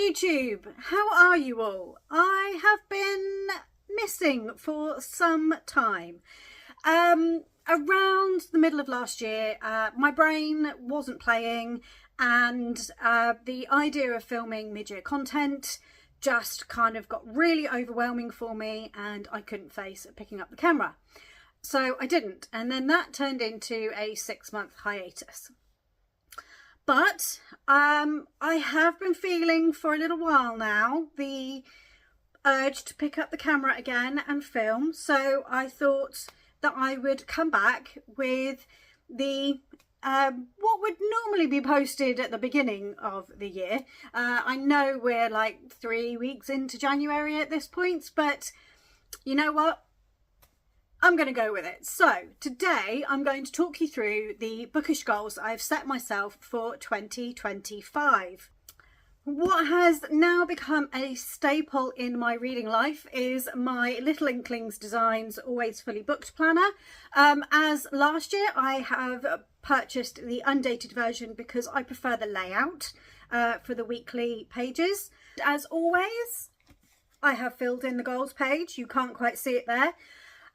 YouTube, how are you all? I have been missing for some time. Around the middle of last year, my brain wasn't playing, and the idea of filming mid-year content just kind of got really overwhelming for me, and I couldn't face picking up the camera. So I didn't, and then that turned into a 6-month hiatus. But I have been feeling for a little while now the urge to pick up the camera again and film. So I thought that I would come back with the what would normally be posted at the beginning of the year. I know we're like 3 weeks into January at this point, but you know what? I'm going to go with it. So today I'm going to talk you through the bookish goals I've set myself for 2025. What has now become a staple in my reading life is my Little Inklings Designs Always Fully Booked planner. As last year I have purchased the undated version because I prefer the layout for the weekly pages. As always, I have filled in the goals page. You can't quite see it there.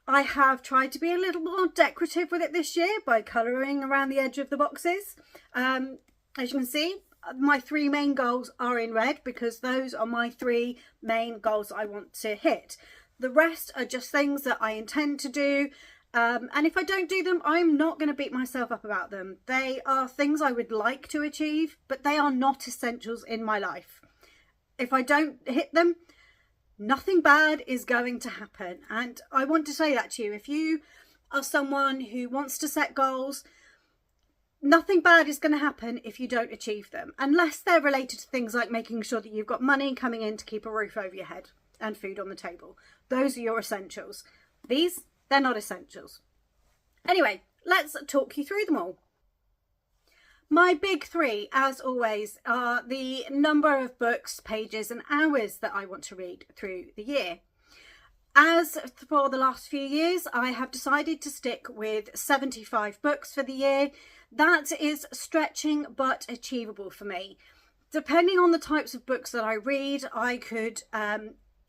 I have tried to be a little more decorative with it this year by colouring around the edge of the boxes. As you can see, my 3 main goals are in red because those are my 3 main goals I want to hit. The rest are just things that I intend to do, and if I don't do them, I'm not going to beat myself up about them. They are things I would like to achieve, but they are not essentials in my life. If I don't hit them, nothing bad is going to happen. And I want to say that to you. If you are someone who wants to set goals, nothing bad is going to happen if you don't achieve them, unless they're related to things like making sure that you've got money coming in to keep a roof over your head and food on the table. Those are your essentials. These, they're not essentials. Anyway, let's talk you through them all. My big 3, as always, are the number of books, pages and hours that I want to read through the year. As for the last few years, I have decided to stick with 75 books for the year. That is stretching but achievable for me. Depending on the types of books that I read, I could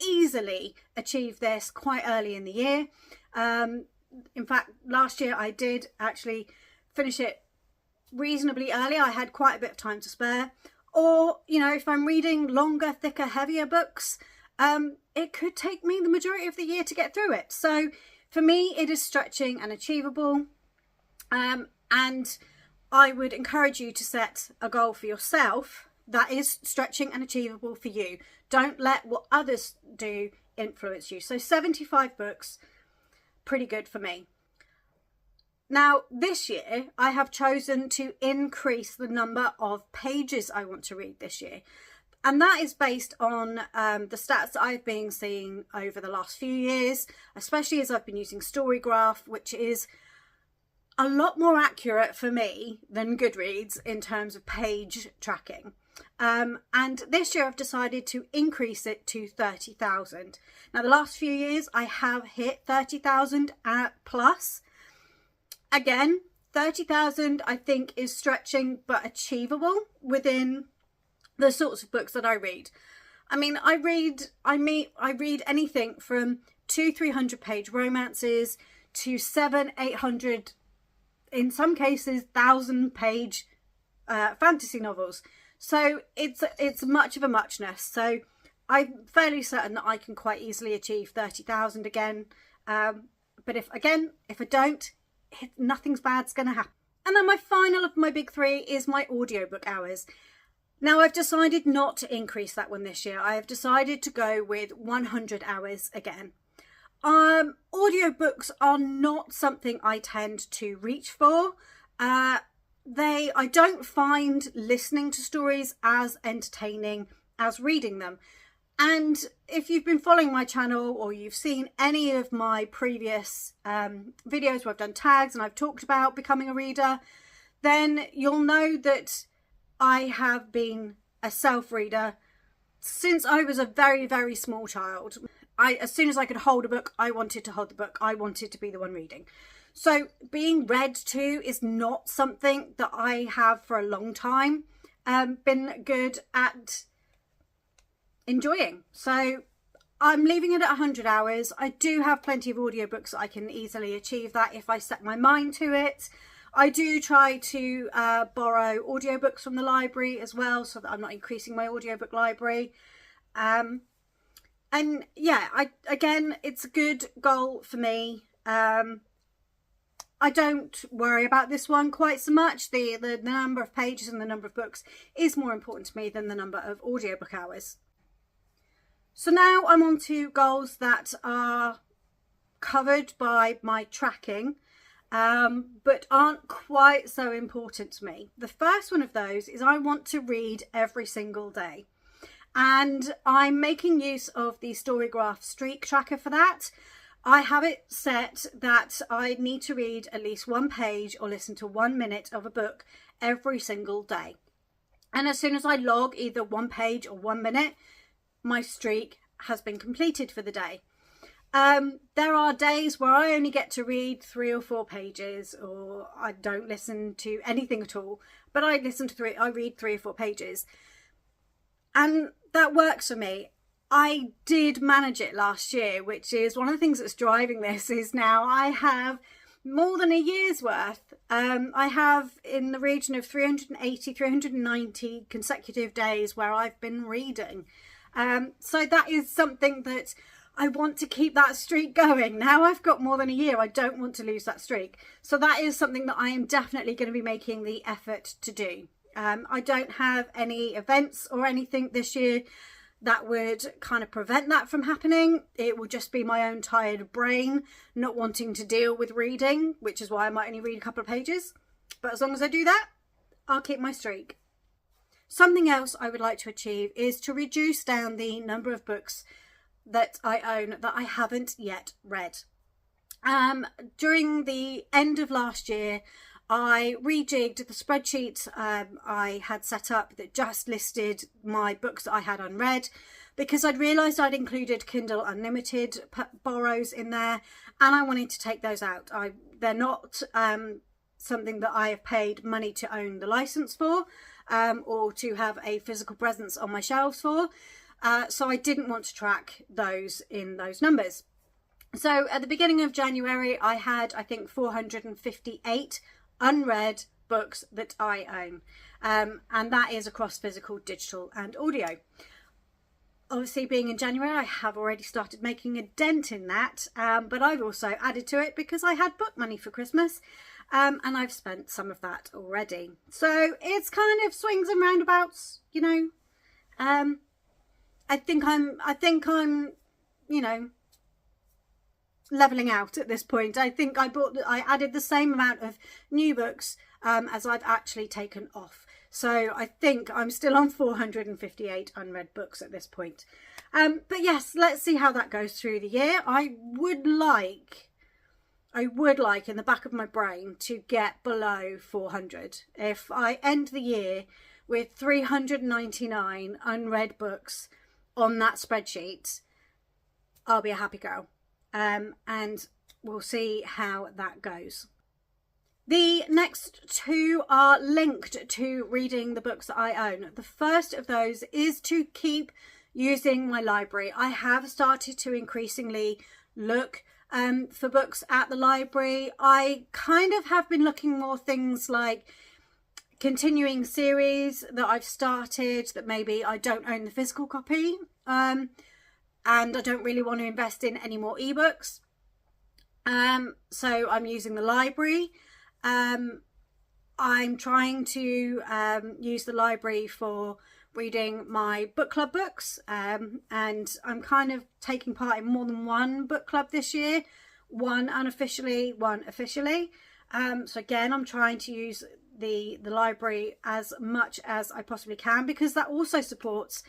easily achieve this quite early in the year. In fact, last year I did actually finish it reasonably early. I had quite a bit of time to spare. Or, you know, if I'm reading longer, thicker, heavier books, it could take me the majority of the year to get through it. So for me, it is stretching and achievable. And I would encourage you to set a goal for yourself that is stretching and achievable for you. Don't let what others do influence you. So 75 books, pretty good for me. Now, this year, I have chosen to increase the number of pages I want to read this year. And that is based on the stats that I've been seeing over the last few years, especially as I've been using Storygraph, which is a lot more accurate for me than Goodreads in terms of page tracking. And this year I've decided to increase it to 30,000. Now, the last few years I have hit 30,000 plus. Again, 30,000 I think is stretching but achievable within the sorts of books that I read. I mean, I read anything from 200-300 page romances to 700-800, in some cases 1,000-page fantasy novels. So it's much of a muchness. So I'm fairly certain that I can quite easily achieve 30,000 again. But if I don't, nothing's bad's going to happen. And then my final of my big 3 is my audiobook hours. Now, I've decided not to increase that one this year. I have decided to go with 100 hours again. Audiobooks are not something I tend to reach for. I don't find listening to stories as entertaining as reading them. And if you've been following my channel or you've seen any of my previous videos where I've done tags and I've talked about becoming a reader, then you'll know that I have been a self-reader since I was a very, very small child. As soon as I could hold a book, I wanted to hold the book. I wanted to be the one reading. So being read to is not something that I have for a long time been good at enjoying. So I'm leaving it at 100 hours. I do have plenty of audiobooks that I can easily achieve that if I set my mind to it. I do try to borrow audiobooks from the library as well, so that I'm not increasing my audiobook library. And yeah, again, it's a good goal for me. I don't worry about this one quite so much. The number of pages and the number of books is more important to me than the number of audiobook hours. So now I'm on to goals that are covered by my tracking, but aren't quite so important to me. The first one of those is I want to read every single day. And I'm making use of the Storygraph streak tracker for that. I have it set that I need to read at least one page or listen to 1 minute of a book every single day. And as soon as I log either 1 page or 1 minute, my streak has been completed for the day. There are days where I only get to read 3 or 4 pages, or I don't listen to anything at all, but I read 3 or 4 pages. And that works for me. I did manage it last year, which is one of the things that's driving this. Is now I have more than a year's worth. I have in the region of 380, 390 consecutive days where I've been reading. So that is something that I want to keep that streak going. Now I've got more than a year, I don't want to lose that streak. So that is something that I am definitely going to be making the effort to do. I don't have any events or anything this year that would kind of prevent that from happening. It will just be my own tired brain not wanting to deal with reading, which is why I might only read a couple of pages. But as long as I do that, I'll keep my streak. Something else I would like to achieve is to reduce down the number of books that I own that I haven't yet read. During the end of last year, I rejigged the spreadsheet I had set up that just listed my books that I had unread, because I'd realised I'd included Kindle Unlimited borrows in there, and I wanted to take those out. They're not something that I have paid money to own the licence for, or to have a physical presence on my shelves for. So I didn't want to track those in those numbers. So at the beginning of January, I had, I think, 458 unread books that I own. And that is across physical, digital and audio. Obviously, being in January, I have already started making a dent in that. But I've also added to it because I had book money for Christmas. And I've spent some of that already. So it's kind of swings and roundabouts, you know. I think I'm, you know, leveling out at this point. I think I added the same amount of new books as I've actually taken off. So I think I'm still on 458 unread books at this point. But yes, let's see how that goes through the year. I would like in the back of my brain to get below 400. If I end the year with 399 unread books on that spreadsheet, I'll be a happy girl. And we'll see how that goes. The next two are linked to reading the books that I own. The first of those is to keep using my library. I have started to increasingly look for books at the library. I kind of have been looking more things like continuing series that I've started that maybe I don't own the physical copy. And I don't really want to invest in any more ebooks. So I'm using the library. I'm trying to use the library for reading my book club books. And I'm kind of taking part in more than one book club this year. One unofficially, one officially. So again, I'm trying to use the library as much as I possibly can, because that also supports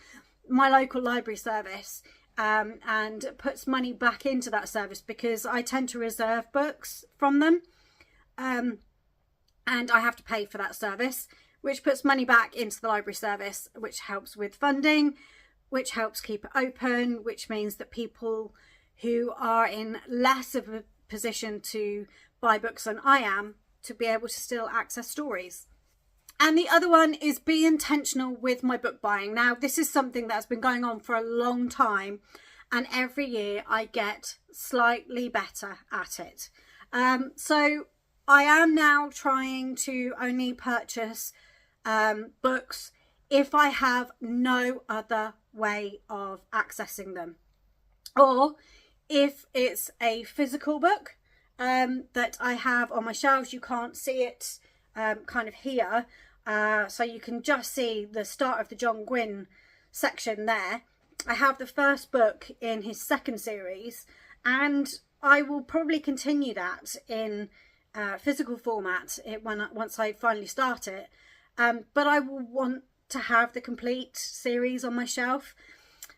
my local library service. And puts money back into that service, because I tend to reserve books from them, and I have to pay for that service, which puts money back into the library service, which helps with funding, which helps keep it open, which means that people who are in less of a position to buy books than I am, to be able to still access stories. And the other one is be intentional with my book buying. Now, this is something that's been going on for a long time, and every year I get slightly better at it. So I am now trying to only purchase books if I have no other way of accessing them, or if it's a physical book that I have on my shelves. You can't see it kind of here, so you can just see the start of the John Gwynne section there. I have the first book in his second series, and I will probably continue that in physical format once I finally start it, but I will want to have the complete series on my shelf,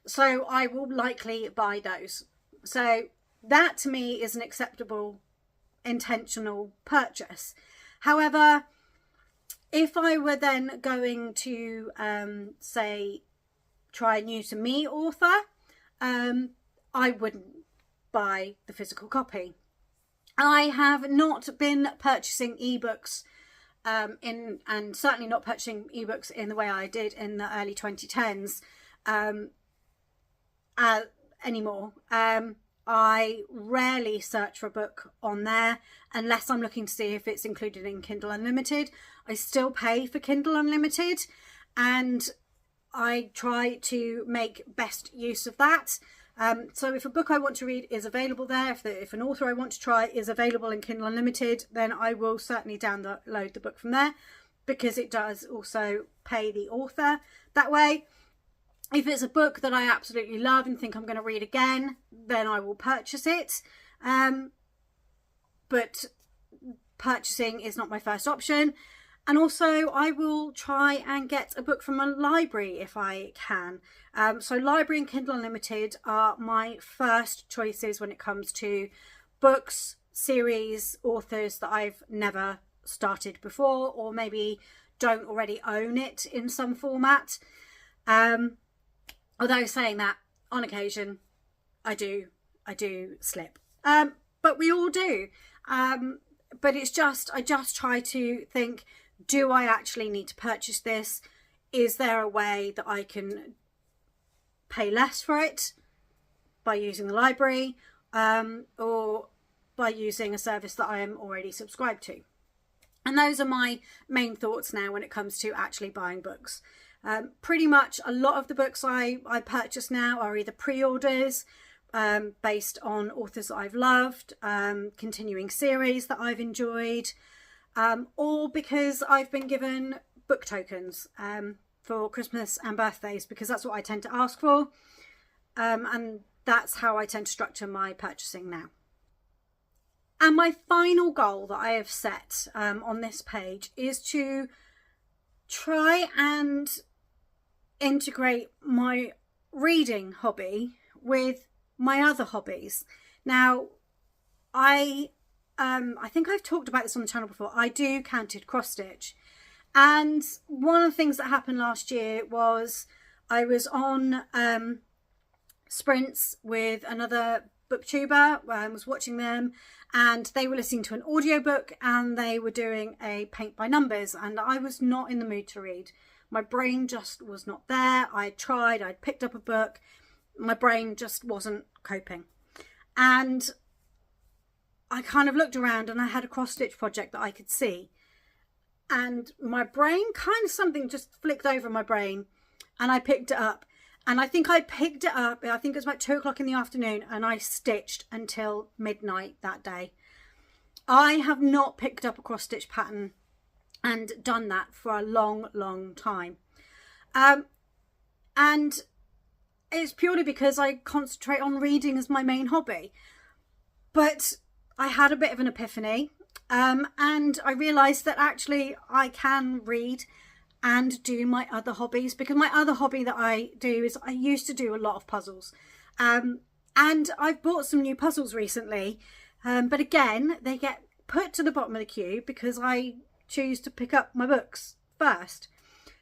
so I will likely buy those. So that to me is an acceptable intentional purchase. However, if I were then going to say try a new to me author, I wouldn't buy the physical copy. I have not been purchasing ebooks and certainly not purchasing ebooks in the way I did in the early 2010s anymore. I rarely search for a book on there unless I'm looking to see if it's included in Kindle Unlimited. I still pay for Kindle Unlimited, and I try to make best use of that. So if a book I want to read is available there, if an author I want to try is available in Kindle Unlimited, then I will certainly download the book from there, because it does also pay the author that way. If it's a book that I absolutely love and think I'm going to read again, then I will purchase it. But purchasing is not my first option. And also I will try and get a book from a library if I can. So library and Kindle Unlimited are my first choices when it comes to books, series, authors that I've never started before, or maybe don't already own it in some format. Although saying that, on occasion, I do slip. But we all do. But it's just, I just try to think, do I actually need to purchase this? Is there a way that I can pay less for it by using the library, or by using a service that I am already subscribed to? And those are my main thoughts now when it comes to actually buying books. Pretty much a lot of the books I purchase now are either pre-orders based on authors that I've loved, continuing series that I've enjoyed, or because I've been given book tokens for Christmas and birthdays, because that's what I tend to ask for, and that's how I tend to structure my purchasing now. And my final goal that I have set on this page is to try and integrate my reading hobby with my other hobbies. Now, I think I've talked about this on the channel before. I do counted cross stitch, and one of the things that happened last year was I was on sprints with another booktuber. I was watching them, and they were listening to an audiobook, and they were doing a paint by numbers, and I was not in the mood to read. My brain just was not there. I tried, I'd picked up a book, my brain just wasn't coping. And I kind of looked around, and I had a cross stitch project that I could see, and my brain kind of, something just flicked over my brain, and I picked it up. And I think I picked it up, I think it was about 2 o'clock in the afternoon, and I stitched until midnight that day. I have not picked up a cross stitch pattern and done that for a long time. And it's purely because I concentrate on reading as my main hobby. But I had a bit of an epiphany, and I realised that actually I can read and do my other hobbies, because my other hobby that I do is I used to do a lot of puzzles, and I've bought some new puzzles recently, but again they get put to the bottom of the queue because I choose to pick up my books first.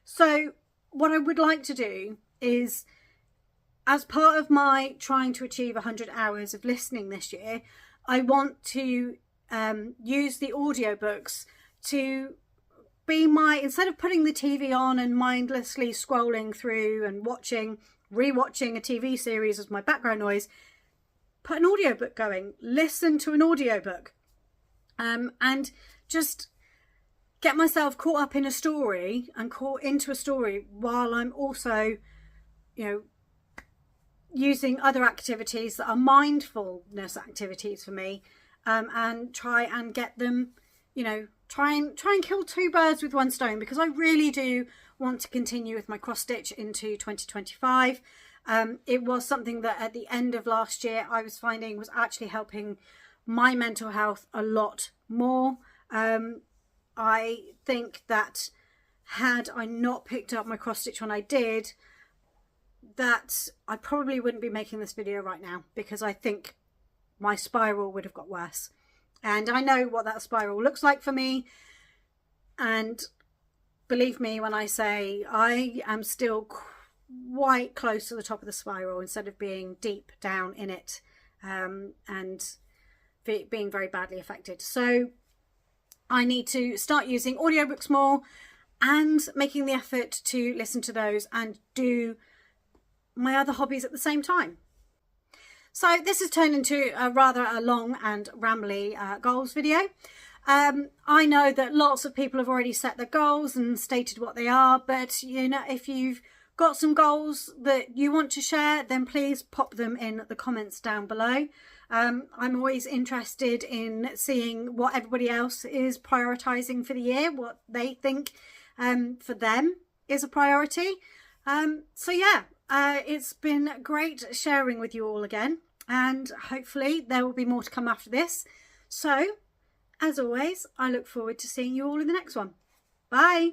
So what I would like to do is, as part of my trying to achieve 100 hours of listening this year, I want to use the audiobooks to instead of putting the TV on and mindlessly scrolling through and rewatching a TV series as my background noise, put an audiobook going, listen to an audiobook, and just get myself caught up in a story and caught into a story while I'm also, using other activities that are mindfulness activities for me, and try and get them, try and kill two birds with one stone, because I really do want to continue with my cross stitch into 2025. It was something that at the end of last year I was finding was actually helping my mental health a lot more. I think that had I not picked up my cross stitch when I did, that I probably wouldn't be making this video right now, because I think my spiral would have got worse. And I know what that spiral looks like for me. And believe me when I say I am still quite close to the top of the spiral instead of being deep down in it, and being very badly affected. So I need to start using audiobooks more and making the effort to listen to those and do my other hobbies at the same time. So this has turned into a rather long and rambly goals video. I know that lots of people have already set their goals and stated what they are, but if you've got some goals that you want to share, then please pop them in the comments down below. I'm always interested in seeing what everybody else is prioritising for the year, what they think for them is a priority. So yeah, it's been great sharing with you all again, and hopefully there will be more to come after this. So as always, I look forward to seeing you all in the next one. Bye.